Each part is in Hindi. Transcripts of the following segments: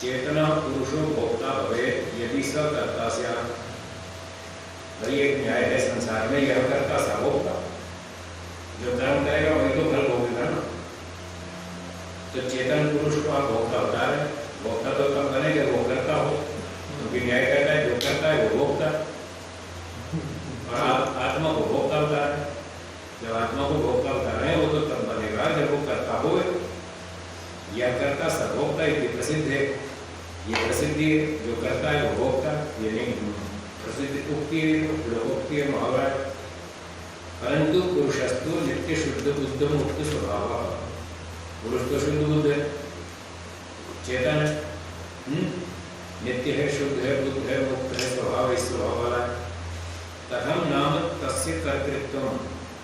चेतना पुरुषो भोक्ता भवेत् यदि स कर्ता स्यात्। भाई एक न्याय है संसार में, यह कर्ता सा भोक्ता, जो कर्म करेगा वही तो फल भोगेगा ना। तो चेतन पुरुष को आप भोक्ता बता रहे, भोक्ता तो कब बने जब वो करता हो, क्योंकि न्याय करता है, जो करता है वो भोक्ता, और आप आत्मा को भोक्ता बता रहे। जब आत्मा को भोक्ता बता रहे हैं वो तो तब बनेगा जब वो करता हो। यह करता सर्वोक्ता ये प्रसिद्ध है, ये प्रसिद्धि है, जो करता है वो भोक्ता, ये नहीं प्रसिद्ध उक्ति है, लोकोक्ति है, मुहावरा है। परंतु पुरुषस्तु नित्य शुद्ध बुद्ध मुक्त स्वभाव, पुरुष तो शुद्ध बुद्ध है, चेतन है, नित्य है, शुद्ध है, बुद्ध है, मुक्त है, स्वभाव इस स्वभाव वाला है। तथम नाम तस्य कर्तृत्व,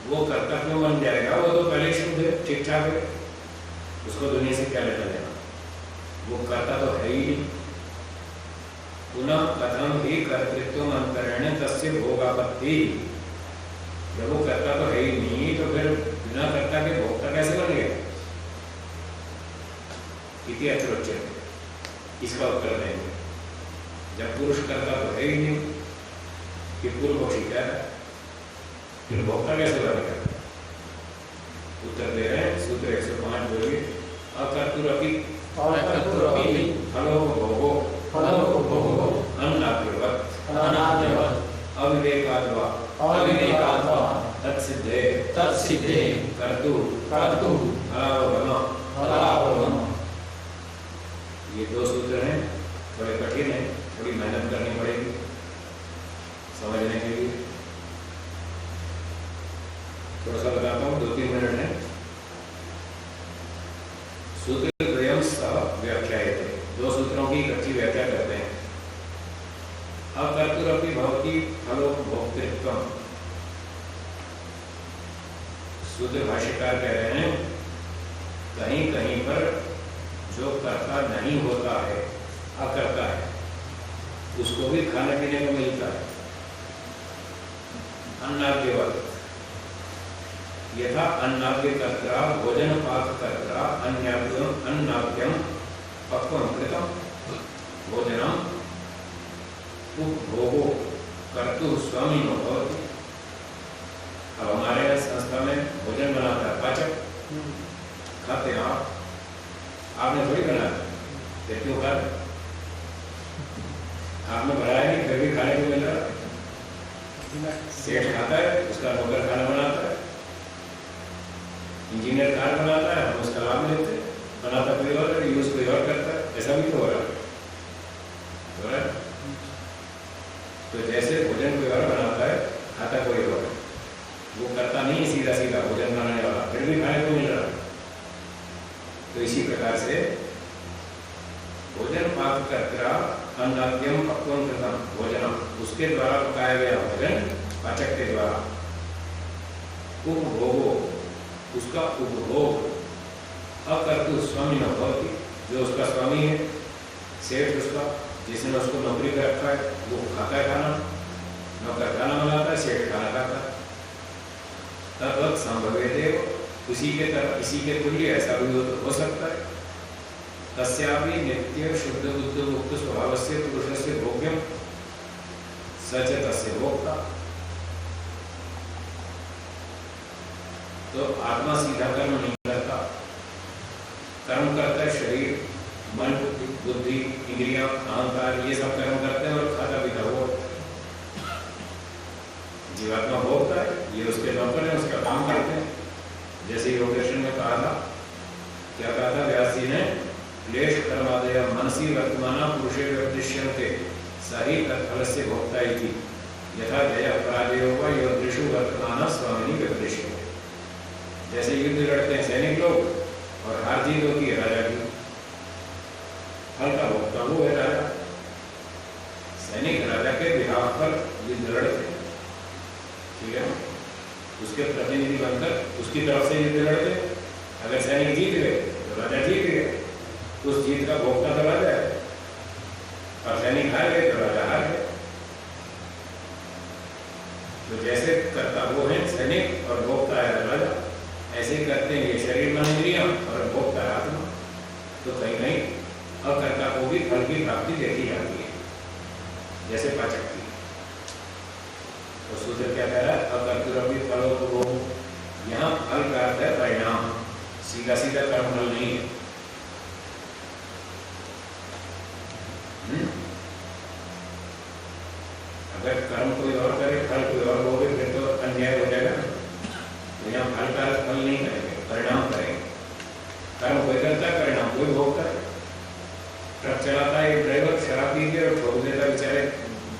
वो कर्ता क्यों बन जाएगा? वो तो पहले शुद्ध है, ठीक ठाक है, उसको दुनिया से क्या लेना देना, वो कर्ता तो है ही नहीं। पुनः कथम ही कर्तृत्व अंतरेण तस्य भोगापत्ति, जब वो कर्ता तो है ही नहीं तो फिर बिना कर्ता के भोक्ता कैसे बन गया? इति अत्रोच्यते, इसका उत्तर देंगे। जब पुरुष कर्ता तो है ही नहीं कि पूर्व पक्षी क्या है, फिर भोक्ता कैसे बनेगा? उत्तर दे रहे हैं सूत्र 105 बोलिए। अकर्तुरपि फलो भोगो अन्नाद्यवत् अविवेकाद्वा तत्सिद्धे कर्तु फलावगम। ये दो सूत्र हैं, थोड़े कठिन है, थोड़ी मेहनत करनी पड़ेगी समझने के लिए। थोड़ा सा बताता हूँ, 2-3 मिनट है। सूत्र द्वयं सह व्याख्यायते, दो सूत्रों की इकट्ठी व्याख्या करते हैं। अकर्तुरपि भवति फलोपभोक्तृत्वम्, सूत्र भाष्यकार कह रहे हैं कहीं कहीं पर जो कर्ता नहीं होता है, अकर्ता है, उसको भी खाने पीने को मिलता है। अन्नाद्यवत्, यथा अन्नाद्य कर्ता भोजन पाक कर्ता अन्नाद्यम पक्वं कृतं भोजनम उपभोगो कर्तु स्वामिनो भवति। अब हमारे संस्था में भोजन बनाता है पाचक, खाते हैं आप, आपने थोड़ी बनाया, क्यों खाते? आपने बनाया नहीं, फिर भी खाने को मिल रहा है। सेठ खाता है, उसका नौकर खाना बनाता है, इंजीनियर कार बनाता है, हम उसका लाभ लेते हैं, बनाता कोई और, यूज कोई और करता है, ऐसा भी तो हो रहा है। तो जैसे भोजन कोई और बनाता है, खाता कोई और, वो करता नहीं सीधा सीधा भोजन बनाने वाला, फिर भी खाने को मिल रहा है। तो इसी प्रकार से भोजन पाक कर्ता अन्नाद्यम पक्वं कृतं भोजनम, उसके द्वारा पकाया गया भोजन पाचक के द्वारा, उपभोगो, उसका उपभोग अकर्तु स्वामी न भवति, जो उसका स्वामी है, सेठ उसका, जिसने उसको नौकरी पर रखा है, वो खाता है खाना, नौकर खाना बनाता है, सेठ खाना खाता है। तद्वत् संभवेदेव, उसी के तरह इसी के तुल्य ऐसा भी हो सकता है। तस्यापि नित्य शुद्ध बुद्ध मुक्त स्वभावस्य पुरुषस्य भोग्यम सच तस्य भोक्ता। तो आत्मा सीधा कर्म नहीं करता, कर्म करता है शरीर, मन, बुद्धि, इंद्रियां, अहंकार, ये सब कर्म करते हैं, और खाता पीता वो जीवात्मा भोगता है, ये उसके नौकर है, उसका काम करते हैं। जैसे योग दर्शन में कहा था, क्या कहा था व्यास जी ने, क्लेश कर्मादय मनसी वर्तमान पुरुषे दृश्यन्ते सही तत्फलस्य भोक्ता इति यथा जय पराजयो वा योद्धृषु वर्तमान स्वामिनी व्यपदिश्य। जैसे युद्ध लड़ते हैं सैनिक लोग, और हार जीत होती है राजा की, फल का भोक्ता वो है राजा। सैनिक राजा के बिहाफ पर युद्ध लड़ते हैं, ठीक है, उसके प्रतिनिधि बनकर उसकी तरफ से युद्ध लड़ते। अगर सैनिक जीत गए तो राजा जीत गए, उस जीत का भोक्ता तो राजा है, और सैनिक हार गए तो राजा हार गए। तो जैसे करता वो है सैनिक और भोक्ता है राजा, ऐसे करते हैं ये शरीर मन इंद्रियां और भोक्ता है आत्मा। तो कहीं कहीं अकर्ता को भी फल की प्राप्ति देखी जाती है, जैसे पाचक की। तो सूत्र क्या कह रहा है? अकर्तुरपि फलोपभोगो। यहाँ फल का अर्थ है परिणाम, सीधा सीधा कर्म फल नहीं है। अगर कर्म कोई और करे, फल कोई और होगे, फिर तो अन्याय हो जाएगा। तो यहाँ फल का अर्थ फल नहीं करेंगे, परिणाम करेंगे। कर्म कोई करता है, परिणाम कोई भोगता है। ट्रक चलाता है ड्राइवर, शराब पी के और ठोक देता बेचारे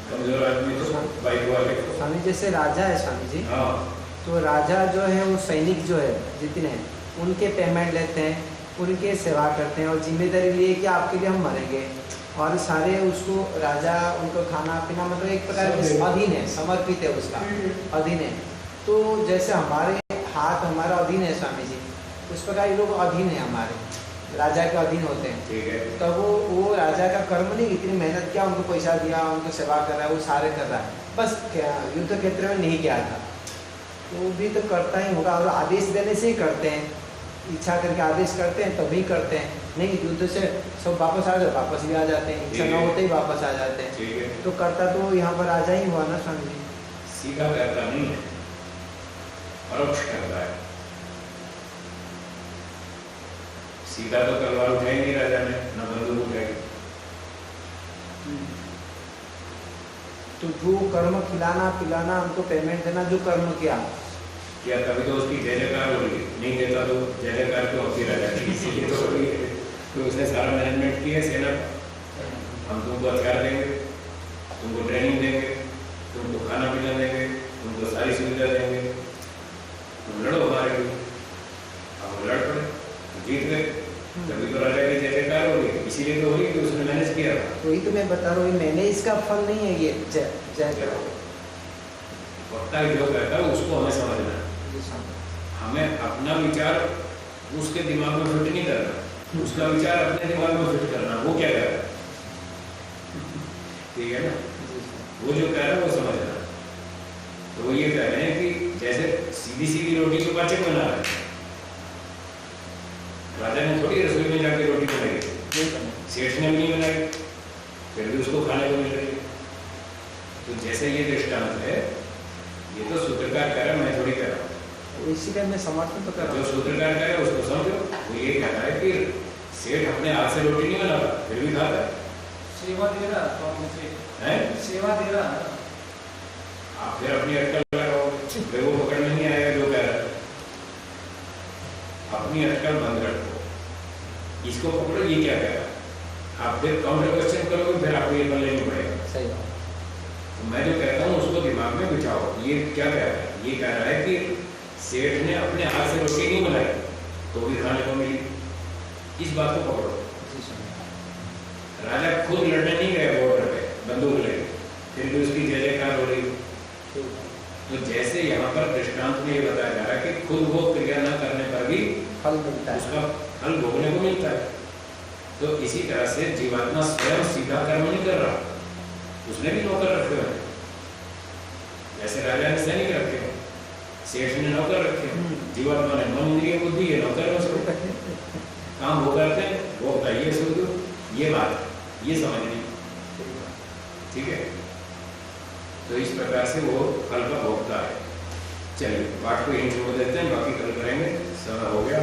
कमजोर आदमी तो बाइक वाले को। स्वामी जैसे राजा है स्वामी जी, हाँ, तो राजा जो है वो सैनिक जो है जितने हैं उनके पेमेंट लेते हैं, उनके सेवा करते हैं और जिम्मेदारी लिए कि आपके लिए हम मरेंगे, और सारे उसको राजा उनको खाना पीना मतलब एक प्रकार के अधीन है, समर्पित है, उसका अधीन है। तो जैसे हमारे हाथ हमारा अधीन है स्वामी जी, उस प्रकार ये लोग अधीन है, हमारे राजा के अधीन होते हैं। ठीक है। तब वो राजा का कर्म नहीं, इतनी मेहनत किया, उनको पैसा दिया, उनको सेवा कर रहा है, वो सारे कर रहा है, बस युद्ध क्षेत्र में नहीं किया था, वो भी तो करता ही होगा। और आदेश देने से ही करते हैं, इच्छा करके आदेश करते हैं तभी करते हैं, नहीं युद्ध से सब वापस आ जाए, वापस भी आ जाते हैं, इच्छा न होते ही वापस आ जाते हैं। ठीक है। तो करता तो यहाँ पर राजा ही हुआ ना स्वामी जी। सीधा करता नहीं है, परोक्ष करता है। सीधा तो तलवार उठाई नहीं राजा ने, न बंदूक उठाई। तो जो कर्म खिलाना पिलाना, हमको पेमेंट देना, जो कर्म किया क्या कभी तो उसकी जय जयकार हो रही, नहीं देता तो जय जयकार क्यों होती राजा की? इसीलिए तो उसने सारा मैनेजमेंट किया सेना, हम तुमको हथियार देंगे, तुमको ट्रेनिंग देंगे, तुमको खाना पीना देंगे, तुमको सारी सुविधा देंगे, तुम लड़ो हमारे लिए। अब वो लड़ पड़े, जीत गए, तभी तो राजा की जय जयकार हो रही। इसीलिए तो हो रही कि उसने मैनेज किया था। वही तो मैं बता रहा हूँ, मैंने इसका फल नहीं है ये जय वक्ता जो कहता है उसको हमें समझना है। हमें अपना विचार उसके दिमाग में फिट नहीं करना, उसका विचार अपने दिमाग में फिट करना। वो क्या कह रहा है, ठीक है ना? वो जो कह रहा है वो समझना। तो वो ये कह रहे हैं कि जैसे सीधी सीधी रोटी को पाचक बना रहा है, राजा ने थोड़ी रसोई में जाके रोटी बनाई, सेठ ने भी नहीं बनाई, फिर भी उसको खाने को मिल रही है। तो जैसे ये दृष्टांत है, ये तो सूत्रकार कह रहा है, मैं थोड़ी कह रहा हूँ। इसीलिए मैं समर्थन तो कर रहा जो हूँ। सूत्रकार कह रहा है उसको समझो। वो ये कह रहा है कि सेठ अपने हाथ से रोटी नहीं बनाता, फिर भी खाता है। सेवा दे रहा तो मुझे हैं? सेवा दे रहा। आप फिर अपनी अटकल लगाओगे, फिर वो पकड़ में नहीं आएगा जो कह रहा है। अपनी अटकल बंद रखो, इसको पकड़ो, ये क्या कह रहा है। आप फिर काउंटर क्वेश्चन करोगे, फिर आपको ये पल्ले नहीं पड़ेगा। सही बात। तो मैं जो कहता हूँ उसको दिमाग में बिठाओ। ये क्या कह रहा है? ये कह रहा है कि सेठ ने अपने हाथ से रोटी नहीं बनाई तो भी खाने को मिली। इस बात को पकड़ो। राजा खुद लड़ने नहीं गया बॉर्डर पे बंदूक लेके, फिर भी उसकी जय जयकार हो रही। तो जैसे यहाँ पर दृष्टांत में ये बताया जा रहा है कि खुद वो क्रिया न करने पर भी फल मिलता है, उसका फल भोगने को मिलता है। तो इसी तरह से जीवात्मा स्वयं सीधा कर्म नहीं कर रहा, उसने भी नौकर रखे हुए हैं। जैसे राजा ने सैनिक रखे हैं, सेठ ने नौकर रखे हैं, जीवात्मा ने मन इंद्रिय बुद्धि है, नौकर है उसको। काम वो करते हैं, वो बताइए सुन, ये बात ये समझनी, ठीक है। तो इस प्रकार से वो फल का भोगता है। चलिए पाठ को यहीं छोड़ देते हैं, बाकी कल करेंगे। समय हो गया।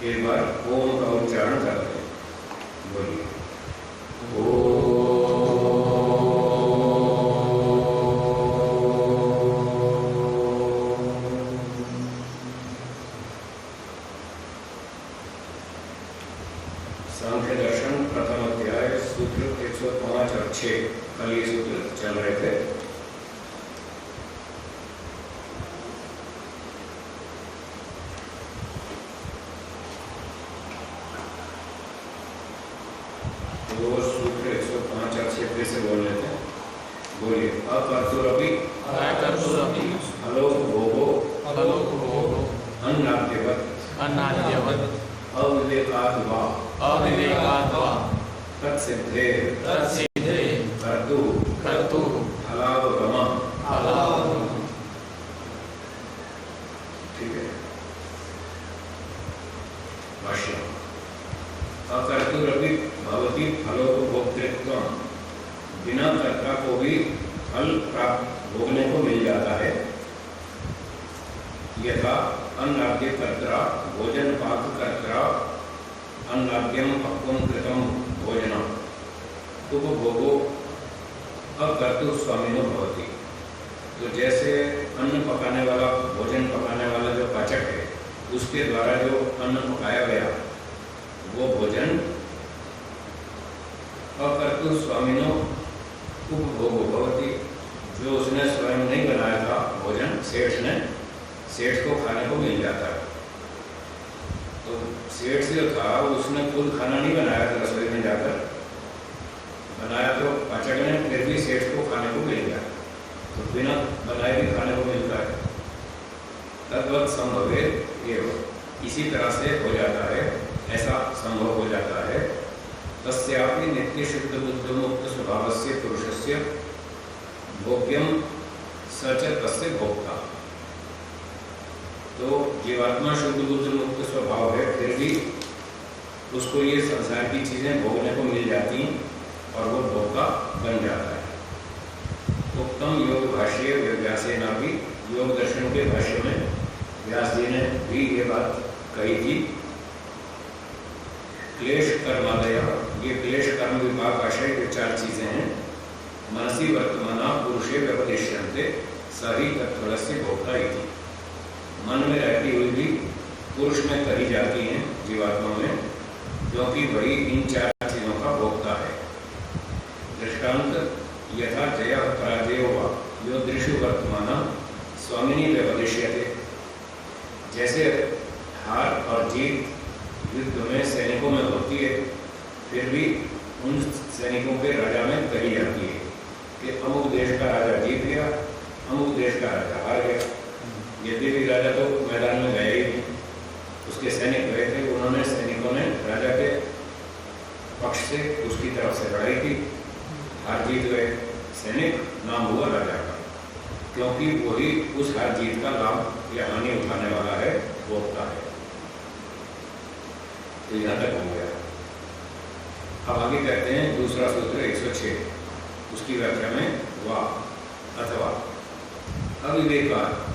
एक बार ओम का उच्चारण करते हैं, बोलिए सांख्य दर्शन प्रथम अध्याय सूत्र 105 और 6 कल ये सूत्र चल रहे थे। तो सूत्र 105 और 6 फिर से बोल लेते हैं, बोलिए। अकर्तुरपि अलोकभोगो अन्नाद्यवत् अविवेकात् वा तत्सिद्धे कर्तु फलावगमः। ठीक है। भाष्य। अकर्तुरपि भवति फलोपभोक्तृत्वम्, बिना कर्ता को भी फल प्राप्त भोगने को मिल जाता है। यथा अन्नाद्य कर्ता भोजन पाक कर्ता अन्नाद्यम पक्वं कृतं भोजनम उपभोगो अकर्तु स्वामिनो भवति। तो जैसे अन्न पकाने वाला, भोजन पकाने वाला जो पाचक है, उसके द्वारा जो अन्न पकाया गया वो भोजन अकर्तु स्वामिनो उपभोगो भवति, जो उसने स्वयं नहीं बनाया था भोजन, सेठ को खाने को मिल जाता है। तो सेठ जो था उसने खुद खाना नहीं बनाया था, रसोई में जाकर बनाया तो पाचक ने, फिर भी सेठ को खाने को मिल गया। तो बिना बनाए भी खाने को मिलता है। तद्वत् संभवे एवं, इसी तरह से हो जाता है, ऐसा संभव हो जाता है। तस्यापि नित्य शुद्ध बुद्ध मुक्त स्वभावस्य पुरुषस्य भोग्यम सच तस्य भोक्ता। तो जीवात्मा शुद्ध बुद्ध मुक्त स्वभाव है, फिर भी उसको ये संसार की चीजें भोगने को मिल जाती और वो भोक्ता बन जाता है। उत्तम योग भाष्य व्यासेना भी, योग दर्शन के भाष्य में व्यास जी ने भी ये बात कही थी। क्लेश कर्मादय, ये क्लेश कर्म विभाग आशय के 4 चीजें हैं। मनसी वर्तमाना पुरुषे व्यपदिश्यन्ते सही तत्फलस्य भोक्ता इति। मन में रहती हुई भी पुरुष में कही जाती हैं, जीवात्मा में, क्योंकि वही इन 4 चीजों का भोक्ता है। दृष्टांत यथा जय पराजय वा यो दृश्य वर्तमान स्वामिनी व्यपदिश्यते। जैसे हार और जीत युद्ध में सैनिकों में होती है, फिर भी उन सैनिकों के राजा में कही जाती है कि अमुक देश का राजा जीत गया, अमुक देश का राजा हार गया। यद्यपि राजा तो मैदान में गए ही नहीं, उसके सैनिक गए थे, उन्होंने, सैनिकों ने राजा के पक्ष से उसकी तरफ से लड़ाई की, हार जीत गए, सैनिक नाम हुआ राजा का, क्योंकि वही उस हार जीत का लाभ या हानि उठाने वाला है, भोक्ता है। तो यहाँ तक हो गया। अब आगे कहते हैं दूसरा सूत्र 106, उसकी व्याख्या में वाह अथवा अविवेकात्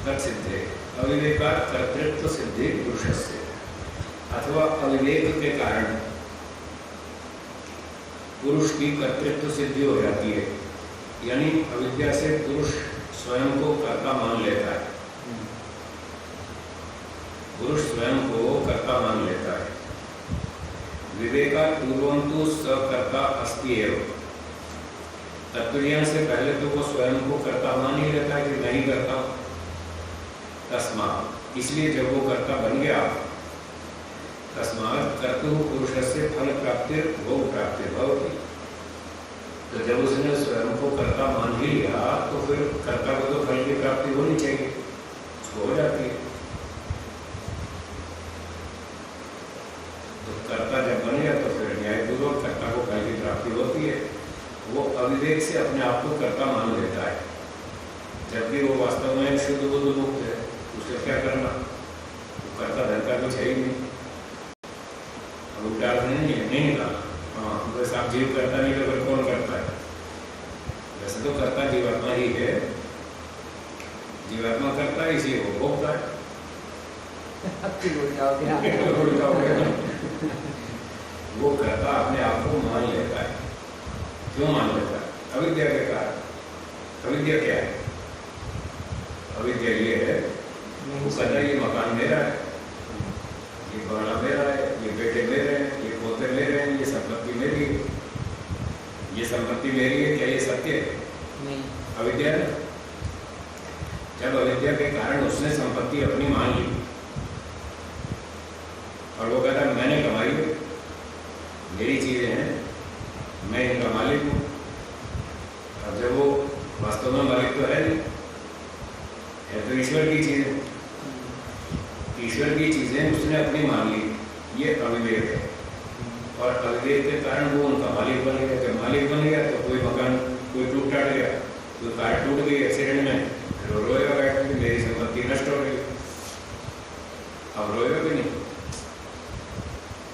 तत्सिद्धे, अविवेकात् कर्तृत्व सिद्धि पुरुषस्य, अथवा अविवेक के कारण पुरुष की कर्तृत्व सिद्धि हो जाती है। यानी अविद्या से पुरुष स्वयं को कर्ता मान लेता है, पुरुष स्वयं को कर्ता मान लेता है। विवेकात् पूर्वं तु सकर्ता अस्ति एव, तत्वज्ञान से पहले तो वो स्वयं को कर्ता मान ही लेता है कि मैं ही करता हूँ। तस्मात्, इसलिए जब वो कर्ता बन गया, तस्मात् कर्तुः पुरुषस्य फल प्राप्तिर भोग प्राप्तिर भवति। तो जब उसने स्वयं को कर्ता मान ही लिया, तो फिर कर्ता को तो फल की प्राप्ति होनी चाहिए, उसको हो जाती है। तो कर्ता जब बन गया तो फिर न्यायपूर्वक कर्ता को फल की प्राप्ति होती है। वो अविवेक से अपने आप को कर्ता मान लेता है, जबकि वो वास्तव में शुद्ध बुद्ध मुक्त है। उसे क्या करना, वो कर्ता धन का कुछ है ही नहीं। अब उल्टा नहीं निकाला, हाँ बस आप जीव करता नहीं तो फिर कौन करता है? वैसे तो कर्ता जीवात्मा ही है, जीवात्मा करता है, इसी को भोगता है। वो कर्ता अपने आप को मान लेता है। क्यों मान लेता है? अविद्या के कारण। अविद्या क्या है? अविद्या ये है, वो कहता है ये मकान मेरा है, ये बंगला मेरा है, ये बेटे मेरे हैं, ये पोते मेरे हैं, ये संपत्ति मेरी है। ये संपत्ति मेरी है, क्या ये सत्य है? नहीं। अविद्या है। जब अविद्या के कारण उसने संपत्ति अपनी मान ली और वो कहता है मैंने कमाई है, मेरी चीजें हैं, मैं इनका मालिक हूँ। अब जब वो वास्तव में मालिक तो है नहीं, है तो ईश्वर की चीजें। ईश्वर की चीजें उसने अपनी मान ली, ये अविवेक है। और अविवेक के कारण वो उनका मालिक बन गया। जब मालिक बन गया तो कोई मकान, कोई टूट टाट गया, कोई कार टूट गई एक्सीडेंट में, फिर रोएगा बैठ के मेरी संपत्ति नष्ट हो गई। अब रोएगा भी नहीं,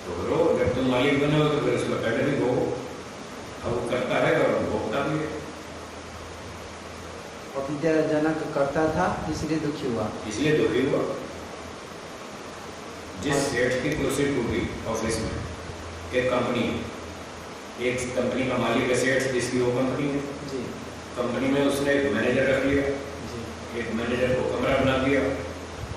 तो रो, जब तुम मालिक बने हो तो फिर उसका दंड भी भोगो। अब वो करता है और भोगता भी है। अविद्याजनक करता था इसलिए दुखी हुआ। इसलिए दुखी हुआ। जिस सेठ की कुर्सी टूटी ऑफिस में, एक कंपनी है, एक कंपनी का मालिक है सेठ, जिसकी वो कंपनी है जी कंपनी में उसने एक मैनेजर रख लिया, जी एक मैनेजर को कमरा बना दिया,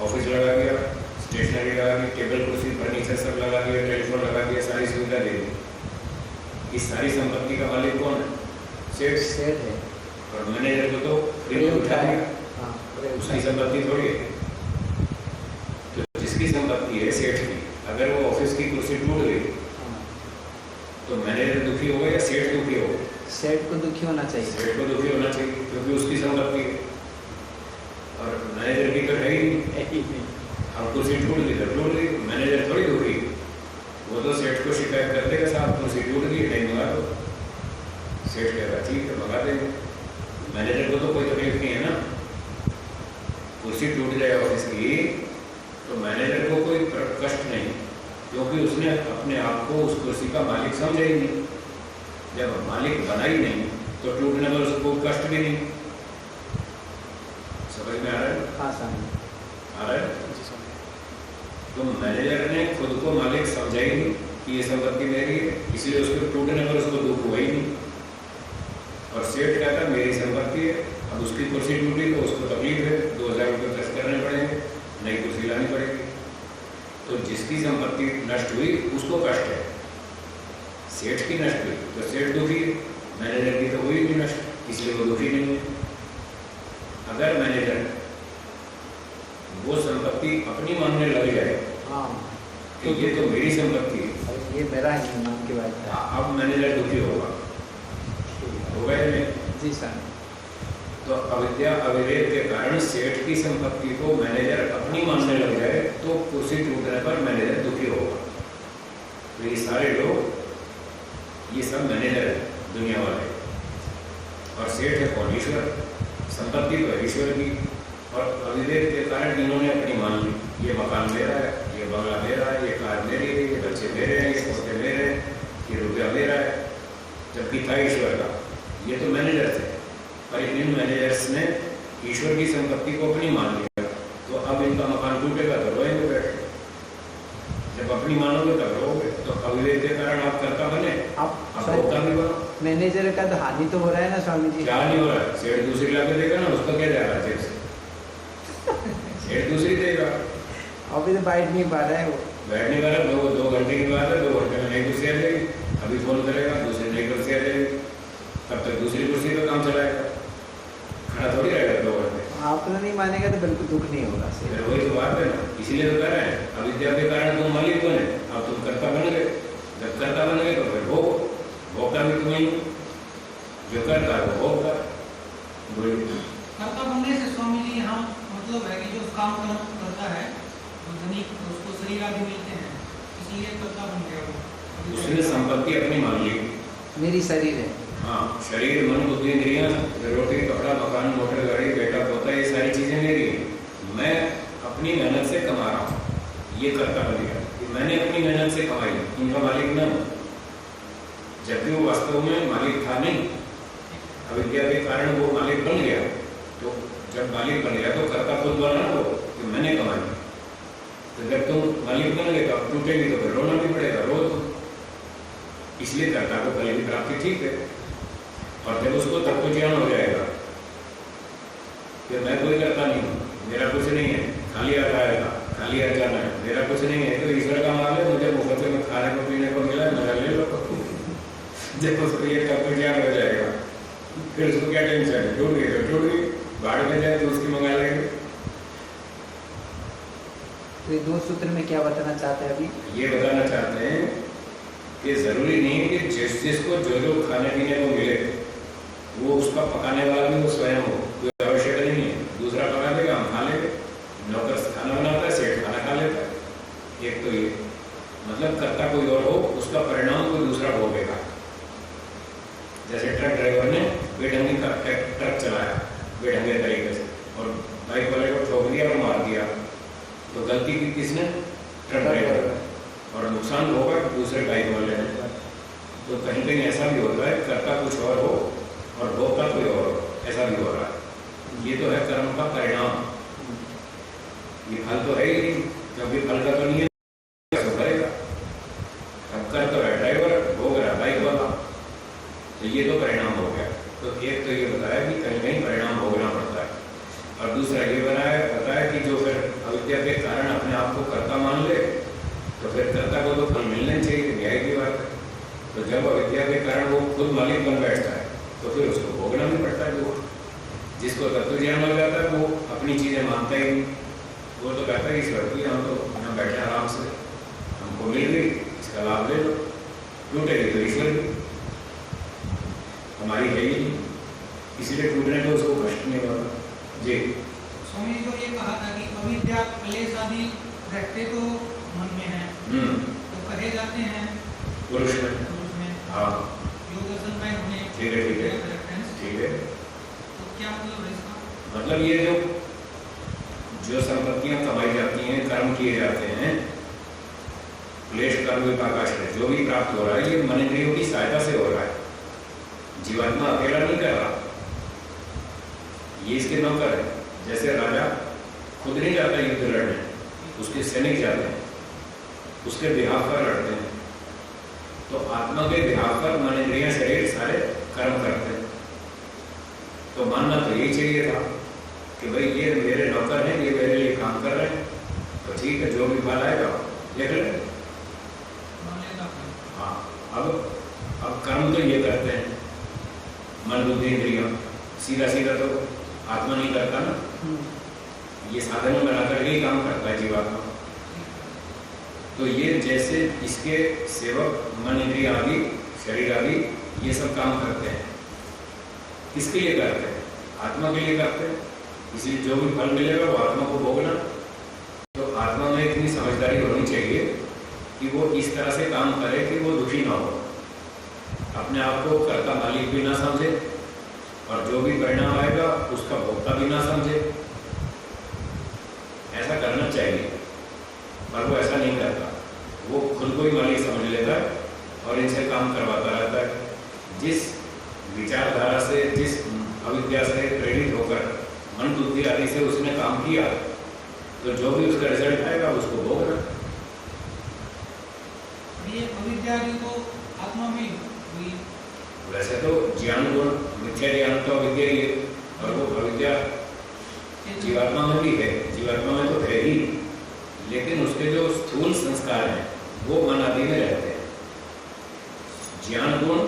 ऑफिस लगा दिया, स्टेशनरी लगा दी, टेबल कुर्सी फर्नीचर सब लगा दिया, टेलीफोन लगा दिया, सारी सुविधा दे दी। इस सारी संपत्ति का मालिक कौन है? सेठ। सेठ है और मैनेजर को तो फ्री में उठा दिया, हाँ उसकी संपत्ति थोड़ी है। तो जिसकी संपत्ति है सेठ की, अगर वो ऑफिस की कुर्सी टूट गई हाँ। तो मैनेजर दुखी होगा या सेठ दुखी होगा? सेठ को दुखी होना चाहिए। सेठ को दुखी होना चाहिए क्योंकि उसकी संपत्ति है और मैनेजर की तो है ही नहीं। अब कुर्सी टूट गई तो टूट गई, मैनेजर थोड़ी दुखी, वो तो सेठ को शिकायत कर देगा, साहब कुर्सी टूट गई, टाइम लगा दो। सेठ कहेगा ठीक है भगा देंगे, मैनेजर को तो कोई तकलीफ नहीं है ना। कुर्सी टूट जाए ऑफिस की तो मैनेजर को कोई कष्ट नहीं, क्योंकि उसने अपने आप को उस कुर्सी का मालिक समझा ही नहीं। जब मालिक बना ही नहीं तो टूटने में उसको कष्ट भी नहीं। समझ में आ रहा है? हाँ समझ आ रहा है? तो मैनेजर ने खुद को मालिक समझा ही नहीं कि ये संपत्ति मेरी है, इसलिए उसको टूटने पर उसको दुख हुआ ही नहीं। और सेठ कहता मेरी संपत्ति है, अब उसकी कुर्सी टूटी तो उसको तकलीफ है, 2000 रुपये खर्च करने पड़ेंगे, नई कुर्सी लानी पड़ेगी। तो जिसकी संपत्ति नष्ट हुई उसको कष्ट है, सेठ की नष्ट हुई तो सेठ दुखी है, मैनेजर की तो हुई नहीं नष्ट, इसलिए वो दुखी नहीं है। अगर मैनेजर वो संपत्ति अपनी मानने लग जाए हाँ कि ये तो मेरी संपत्ति है, अब ये मेरा ही नाम की बात है। अब मैनेजर दुखी होगा या नहीं? जी सर। तो अविद्या अविवेक के कारण सेठ की संपत्ति को मैनेजर अपनी मानने लग जाए तो कुर्सी टूटने पर मैनेजर दुखी होगा। तो ये सारे लोग ये सब मैनेजर है दुनिया वाले, और सेठ है कौन? ईश्वर। संपत्ति तो है ईश्वर की, और अविवेक के कारण इन्होंने अपनी मान ली, ये मकान मेरा है, ये बंगला मेरा है, ये कार मेरी है, ये बच्चे मेरे हैं, ये पोते मेरे हैं, ये रुपया मेरा है, जबकि था ईश्वर का। ये तो मैनेजर थे, पर इन मैनेजर्स ने ईश्वर की संपत्ति को अपनी मान लिया, तो अब इनका मकान टूटेगा तो रोएंगे बैठ के। जब अपनी मानोगे तब रोगे। तो अविवेक के कारण आप कर्ता बने, आप भोक्ता भी बनो। मैनेजर का तो हानि तो हो रहा है ना स्वामी जी। क्या नहीं हो रहा है? सेठ दूसरी ला के देगा ना, उसका क्या जा रहा है जेब से? सेठ दूसरी देगा, अभी तो बैठ नहीं पा रहा है वो। बैठ नहीं पा रहा। 2 घंटे की बात है, 2 घंटे में नई कुर्सी आ जाएगी, अभी फोन करेगा दूसरी नई कुर्सी आ जाएगी, तब तक दूसरी कुर्सी पर काम चलाएगा, खड़ा थोड़ी रहेगा 2 घंटे। आप तो नहीं मानेगा तो बिल्कुल दुख नहीं होगा। फिर वही तो बात है ना, इसीलिए तो कह रहे हैं अविद्या के कारण तुम मालिक बने, अब तुम कर्ता बन गए। जब कर्ता बन गए तो फिर भोक्ता भी तुम्हें, जो करता है वो भोक्ता। कर्ता बनने से स्वामी जी यहाँ मतलब है कि जो काम करता है वो धनिक उसको शरीर आदि मिलते हैं, इसलिए कर्ता बन गया वो। उसने संपत्ति अपनी मान ली, मेरी शरीर है। हाँ, शरीर मन बुद्धि इंद्रियां, रोटी कपड़ा मकान मोटर गाड़ी बेटा पोता, ये सारी चीजें मेरी हैं, मैं अपनी मेहनत से कमा रहा हूँ, ये कर्ता बन गया कि मैंने अपनी मेहनत से कमाई, इनका मालिक न हो। जबकि वो वास्तव में मालिक था नहीं, अविद्या के कारण वो मालिक बन गया। तो जब मालिक बन गया तो कर्ता खुद बना वो कि मैंने कमाई। तो जब तुम मालिक बन गए तो अब टूटेगी तो फिर रोना भी पड़ेगा, रो तो। इसलिए कर्ता को फल की प्राप्ति ठीक है, और जब उसको तत्व ज्ञान हो जाएगा कि मैं कोई करता नहीं हूँ, मेरा कुछ नहीं है, खाली आ जाएगा, खाली आ जाना है, मेरा कुछ नहीं है, तो ईश्वर का माल है, मुझे मुफ्त में खाने को पीने को मिला, मेरा ले लो। जब उसको ये तत्व ज्ञान हो जाएगा फिर उसको क्या टेंशन है? टूट गई तो टूट गई, बाढ़ में जाए तो उसकी मंगा लेंगे। तो ये 2 सूत्र में क्या बताना चाहते हैं अभी? ये बताना चाहते हैं कि जरूरी नहीं है कि जिसको जो खाने पीने को मिले वो उसका पकाने वाला भी वो स्वयं हो, कोई आवश्यक नहीं है। दूसरा पका देगा, हम खा लेंगे, नौकर खाना बनाता है, सेठ खाना खा लेता है। एक तो ये मतलब कर्ता कोई और हो, उसका परिणाम कोई दूसरा भोगेगा। जैसे ट्रक ड्राइवर ने बेढंगी ट्रक चलाया बेढंगे तरीके से और बाइक वाले को ठोक दिया और मार दिया, तो गलती की किसने? Truck driver. और नुकसान होगा दूसरे टाइप वाले में। तो कहीं कहीं ऐसा भी होता है कर्ता कुछ और हो और भोक्ता कोई और हो, ऐसा भी हो रहा है। ये तो है कर्म का परिणाम, ये फल तो है ही नहीं, क्योंकि फल का तो नहीं है तो करेगा। अब कर तो है ड्राइवर, भोग रहा बाइक वाला, तो ये तो परिणाम हो गया। तो एक तो ये बताया कि कहीं कहीं परिणाम भोगना पड़ता है, और दूसरा ये बताया कि जो फिर अविद्या के कारण अपने आप को कर्ता मान ले, तो फिर कर्ता को तो फल मिलना ही चाहिए, न्याय की बात है। तो जब अविद्या के कारण वो खुद मालिक बन बैठता है, तो फिर उसको भोगना भी पड़ता है। जो जिसको तत्व ज्ञान हो जाता है वो अपनी चीज़ें मानता ही नहीं, वो तो कहता है ईश्वर की, हम तो यहाँ बैठे आराम से, हमको मिल गई, इसका लाभ ले लो, टूटेगी तो ईश्वर की, हमारी है ही नहीं, इसीलिए टूटने को उसको कष्ट नहीं होता। जी स्वामी जी को ये कहा था कि अविद्या क्लेश आदि रहते तो मन में है, तो कहे जाते हैं पुरुष में। हाँ योग दर्शन में उन्हें ठीक है ठीक है। तो क्या मतलब है इसका? मतलब ये जो संपत्तियां कमाई जाती हैं, कर्म किए जाते हैं, क्लेश कर्म विपाकाश्रय जो भी प्राप्त हो रहा है, ये मन इंद्रियों की सहायता से हो रहा है। जीवात्मा अकेला नहीं कर रहा, ये इसके नौकर है। जैसे राजा खुद नहीं जाता युद्ध लड़ने, उसके सैनिक जाते हैं, उसके बिहाफ पर लड़ते हैं। तो आत्मा के बिहाफ पर मन इंद्रियां शरीर सारे कर्म करते हैं। तो मानना तो यही चाहिए था कि भाई ये मेरे नौकर हैं, ये मेरे लिए काम कर रहे हैं, तो ठीक है, जो भी फल आएगा देख ले। हाँ, अब कर्म तो ये करते हैं मन बुद्धि इंद्रियां, सीधा सीधा तो आत्मा नहीं करता ना, ये साधन बनाकर ही काम करता है जीवात्मा। तो ये जैसे इसके सेवक मन इंद्रिय आदि शरीर आदि ये सब काम करते हैं, किसके लिए करते हैं? आत्मा के लिए करते हैं। इसलिए जो भी फल मिलेगा वो आत्मा को भोगना। तो आत्मा में इतनी समझदारी होनी चाहिए कि वो इस तरह से काम करे कि वो दुखी ना हो, अपने आप को कर्ता मालिक भी ना समझे, और जो भी परिणाम आएगा उसका भोक्ता भी ना समझे। ऐसा करना चाहिए, पर वो ऐसा नहीं करता, वो खुद को ही मालिक समझ लेता है और इनसे काम करवाता रहता है। जिस विचारधारा से, जिस अविद्या से प्रेरित होकर मन बुद्धि आदि से उसने काम किया, तो जो भी उसका रिजल्ट आएगा उसको भोगना। ये अविद्या तो आत्मा में हुई। वैसे तो ज्ञान गुण मिथ्या ज्ञान तो अविद्या ही है, और वो अविद्या जीवात्मा में भी है, जीवात्मा में तो है ही, लेकिन उसके जो स्थूल संस्कार हैं वो मन आदि में रहते हैं। ज्ञान गुण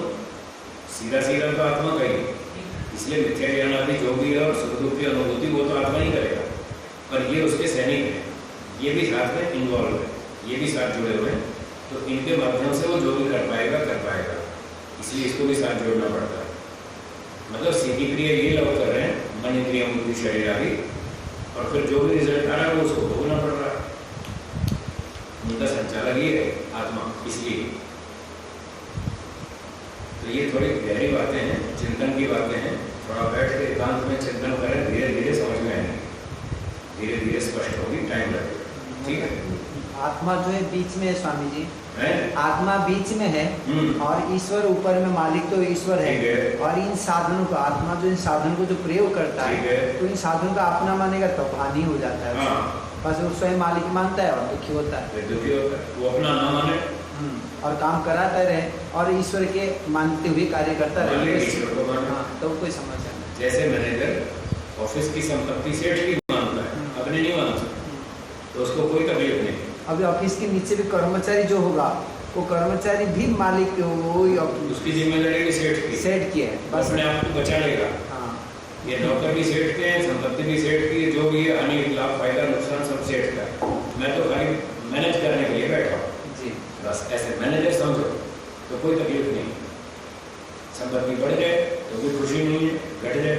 सीधा सीधा तो आत्मा का ही, इसलिए मिथ्या ज्ञान आदि जो भी है और सुख दुख की अनुभूति वो तो आत्मा ही करेगा, पर ये उसके सैनिक हैं, ये भी साथ में इन्वॉल्व है, ये भी साथ जुड़े हुए हैं। तो इनके माध्यम से वो जो भी कर पाएगा, इसलिए इसको भी साथ जोड़ना पड़ता है। मतलब सीधी क्रिया ये लोग कर रहे हैं, मन इंद्रिय बुद्धि शरीर आदि, और फिर जो भी रिजल्ट आ रहा है वो उसको भोगना पड़ रहा है। उनका संचालक ये है आत्मा, इसलिए। तो ये थोड़ी गहरी बातें हैं, चिंतन की बातें हैं, थोड़ा बैठ के एकांत में चिंतन करें, धीरे धीरे समझ में आएंगे, धीरे धीरे स्पष्ट होगी, टाइम लगेगा। ठीक है। आत्मा जो है बीच में है स्वामी जी, है? आत्मा बीच में है और ईश्वर ऊपर में, मालिक तो ईश्वर है। और इन साधनों का, आत्मा जो इन साधनों को जो प्रयोग करता है, तो इन साधनों का अपना मानेगा तो हानि हो जाता है। हाँ। बस वो स्वयं मालिक मानता है और दुखी होता है, वो अपना ना माने और काम कराता रहे और ईश्वर के मानते हुए कार्य करता रहे, हाँ, तो कोई समस्या नहीं। जैसे मैनेजर ऑफिस की संपत्ति सेठ की मानता है, अपने नहीं मानता, तो उसको कोई तकलीफ नहीं। अभी ऑफिस के नीचे भी कर्मचारी जो होगा, वो कर्मचारी भी मालिक उसकी जिम्मेदारी भी सेठ की है, बस अपने आप को बचा लेगा। हाँ, ये नौकर भी सेठ के हैं, संपत्ति भी सेठ की है, जो भी है हानि लाभ फायदा नुकसान सब सेठ का है। मैं तो खाली मैनेज करने के लिए बैठा हूँ जी, बस। ऐसे मैनेजर समझो तो कोई तकलीफ नहीं। संपत्ति बढ़ जाए तो कोई खुशी नहीं है, घट जाए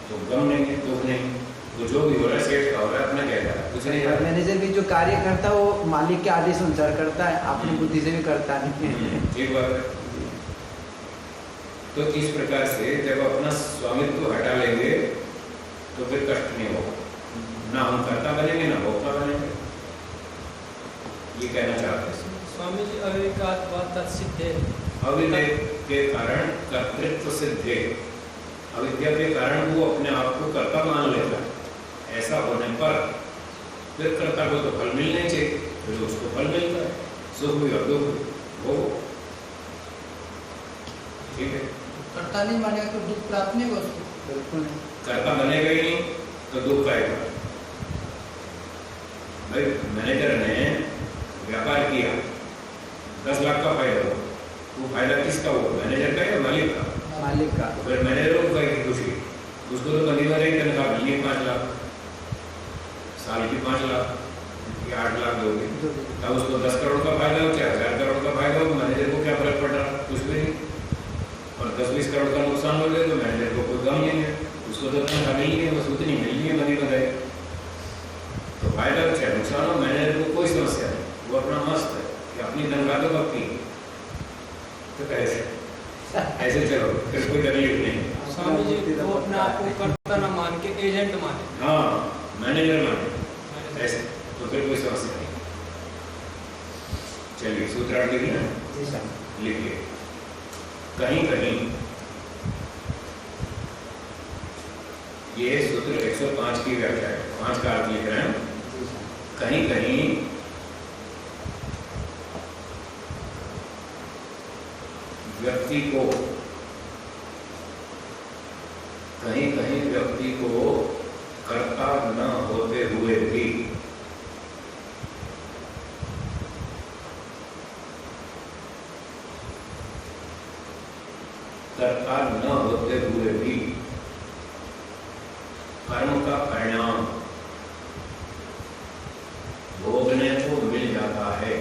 तो गम नहीं है, दुख नहीं। तो जो भी हो रहा है सेठ का हो रहा है, अपना क्या कर कुछ नहीं। मैनेजर भी जो कार्य करता है वो मालिक के आदेश अनुसार करता है, अपनी बुद्धि से भी करता नहीं। ठीक बात है। तो इस प्रकार से जब अपना स्वामित्व हटा लेंगे तो फिर कष्ट नहीं होगा, ना हम कर्ता बनेंगे ना भोक्ता बनेंगे। ये कहना चाहते हैं। स्वामी जी अविवेकात् वा तत्सिद्धे। अविवेक के कारण कर्तृत्व सिद्धे, अविद्या के कारण वो अपने आप को कर्ता मान लेता है। ऐसा होने पर फिर कर्ता को तो फल मिलने चाहिए, फिर उसको फल मिलता है, सुख भी और दुख भी, वो ठीक है। कर्ता नहीं मानेगा तो दुख प्राप्त नहीं होगा उसको। बिल्कुल नहीं। कर्ता बनेगा ही नहीं तो दुख आएगा। भाई मैनेजर ने व्यापार किया, 10 लाख का फायदा हुआ, वो फायदा किसका हुआ, मैनेजर का या मालिक का? मालिक का। तो फिर मैनेजर को की खुशी, उसको तो बंदी वाले ही तनख्वाह मिलनी है 5 लाख, साल की 5 लाख या 8 लाख दोगे, तब उसको 10 करोड़ का फायदा हो चाहे 1000 करोड़ का फायदा हो, मैनेजर को क्या फर्क पड़ रहा, कुछ भी नहीं। और 10-20 करोड़ का नुकसान हो जाए तो मैनेजर को कोई गम नहीं है, उसको तो तनख्वाह मिलनी है, बस उतनी मिलनी है बंदी बताए। तो फायदा हो चाहे नुकसान हो, मैनेजर को कोई समस्या नहीं, वो अपना मस्त है कि अपनी तनख्वाह तो पक्की। तो ऐसे चलो, फिर कोई तकलीफ नहीं। स्वामी जी वो अपने आप को कर्ता न मान के एजेंट माने। हाँ, मैनेजर माने ऐसे, तो फिर कोई समस्या नहीं। चलिए सूत्रार्थ लिखिए ना, जी सर। लिखिए। कहीं कहीं ये सूत्र 105 की व्याख्या है, 5 का अर्थ लिख रहे हैं। जी सर। कहीं कहीं व्यक्ति को, कहीं कहीं व्यक्ति को कर्ता न होते हुए भी कर्ता न होते हुए भी कर्म का परिणाम भोगने को मिल जाता है।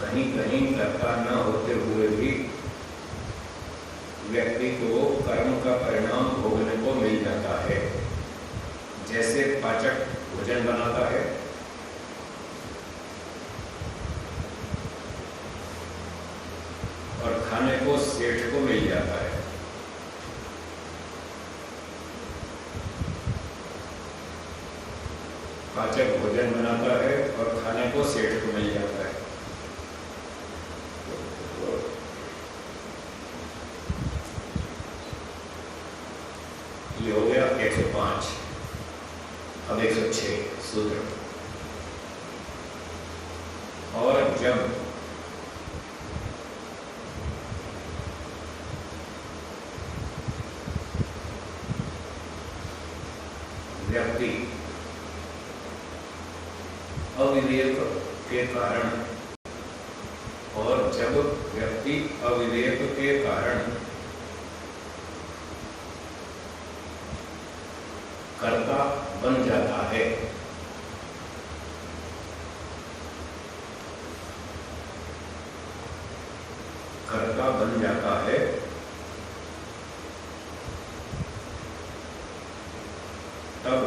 कहीं कहीं कर्ता न होते हुए भी व्यक्ति को कर्म का परिणाम भोगने को मिल जाता है। जैसे पाचक भोजन बनाता है, और खाने को सेठ को मिल जाता है। पाचक भोजन बनाता है और खाने को सेठ को मिल जाता है। ये हो गया 105। अब 106 सूत्र। और जब व्यक्ति अविवेक के कारण, और जब व्यक्ति अविवेक के कारण कर्ता बन जाता है, कर्ता बन जाता है, तब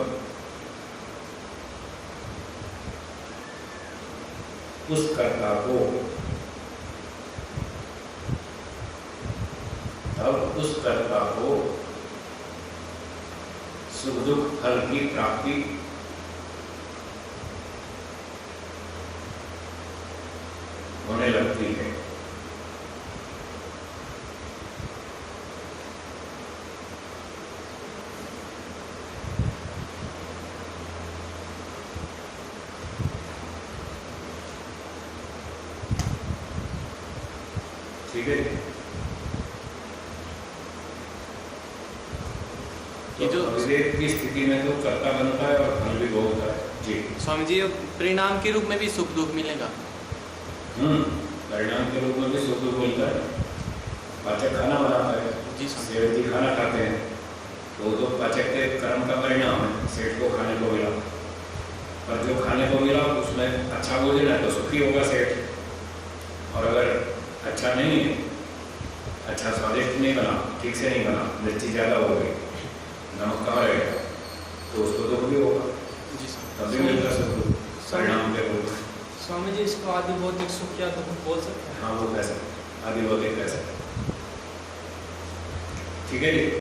उस कर्ता को, तब उस कर्ता को सुख दुख फल की प्राप्ति होने लगती है। ठीक है। ये जो अविवेक की स्थिति में तो कर्ता बनता है और फल भी भोगता है। जी स्वामी जी, परिणाम के रूप में भी सुख दुख मिलेगा। परिणाम के रूप में भी सुख दुख मिलता है। पाचक खाना बनाता है, जी स्वामी। सेठ जी खाना खाते हैं, तो पाचक के कर्म का परिणाम है, सेठ को खाने को मिला। पर जो खाने को मिला उसमें अच्छा भोजन है तो सुखी होगा सेठ, और अगर अच्छा नहीं है, अच्छा स्वादिष्ट नहीं बना, ठीक से नहीं बना, मिर्ची ज़्यादा हो गई, नमक कम रह गया, तो उसको दुख भी होगा। जी स्वामी। तब भी मिलता सब परिणाम के रूप में। स्वामी जी इसको आदि भौतिक सुख या दुख बोल सकते हैं? हाँ, वो कह सकते, आदि भौतिक कह सकते। ठीक है जी।